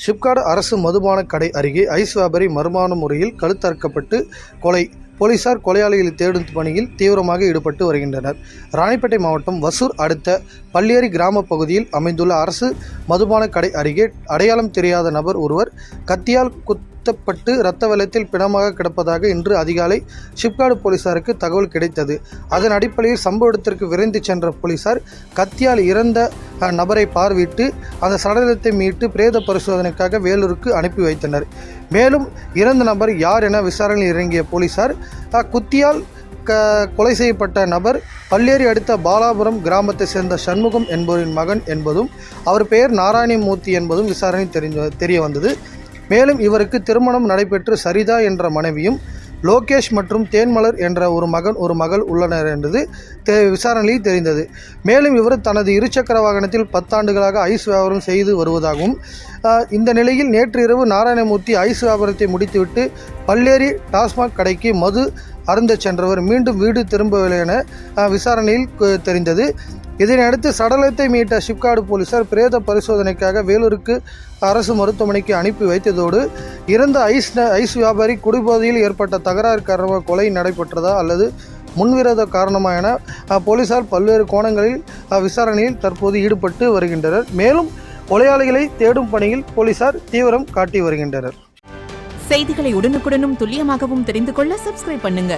சிப்காடு அரசு மதுபான கடை அருகே ஐஸ் வியாபாரி மர்மமான முறையில் கழுத்தறுக்கப்பட்டு கொலை. போலீசார் கொலையாளிகளை தேடும் பணியில் தீவிரமாக ஈடுபட்டு வருகின்றனர். ராணிப்பேட்டை மாவட்டம் வசூர் அடுத்த பள்ளியேரி கிராம பகுதியில் அமைந்துள்ள அரசு மதுபான கடை அருகே அடையாளம் தெரியாத நபர் ஒருவர் கத்தியால் குத்தப்பட்டு இரத்த வெள்ளத்தில் பிணமாக கிடப்பதாக இன்று அதிகாலை சிப்காடு போலீசாருக்கு தகவல் கிடைத்தது. அதன் அடிப்படையில் சம்பவ இடத்திற்கு விரைந்து சென்ற போலீசார் கத்தியால் இறந்த நபரை பார்வையிட்டு அந்த சடலத்தை மீட்டு பிரேத பரிசோதனைக்காக வேலூருக்கு அனுப்பி வைத்தனர். மேலும் இறந்த நபர் யார் என விசாரணையில் இறங்கிய போலீசார் குத்தியால் கொலை செய்யப்பட்ட நபர் பள்ளியேரி அடுத்த பாலாபுரம் கிராமத்தை சேர்ந்த சண்முகம் என்பவரின் மகன் என்பதும் அவர் பெயர் நாராயணமூர்த்தி என்பதும் விசாரணை தெரிய வந்தது. மேலும் இவருக்கு திருமணம் நடைபெற்று சரிதா என்ற மனைவியும் லோகேஷ் மற்றும் தேன்மலர் என்ற ஒரு மகள் உள்ளனர் என்பது விசாரணையில் தெரிந்தது. மேலும் இவர் தனது இருசக்கர வாகனத்தில் 10 ஆண்டுகளாக ஐஸ் வியாபாரம் செய்து வருவதாகவும் இந்த நிலையில் நேற்று இரவு நாராயணமூர்த்தி ஐஸ் வியாபாரத்தை முடித்துவிட்டு பல்லேரி டாஸ்மாக் கடைக்கு மது அருந்த சென்றவர் மீண்டும் வீடு திரும்பவில்லை என விசாரணையில் தெரிந்தது. இதனையடுத்து சடலத்தை மீட்ட சிப்காடு போலீசார் பிரேத பரிசோதனைக்காக வேலூருக்கு அரசு மருத்துவமனைக்கு அனுப்பி வைத்ததோடு இறந்த ஐஸ் வியாபாரி குடிபோதையில் ஏற்பட்ட தகராறு காரணமாக கொலை நடைபெற்றதா அல்லது முன்விரோத காரணமா என போலீசார் பல்வேறு கோணங்களில் விசாரணையில் தற்போது ஈடுபட்டு வருகின்றனர். மேலும் கொலையாளிகளை தேடும் பணியில் போலீசார் தீவிரம் காட்டி வருகின்றனர். செய்திகளை உடனுக்குடனும் துல்லியமாகவும் தெரிந்து கொள்ள சப்ஸ்கிரைப் பண்ணுங்க.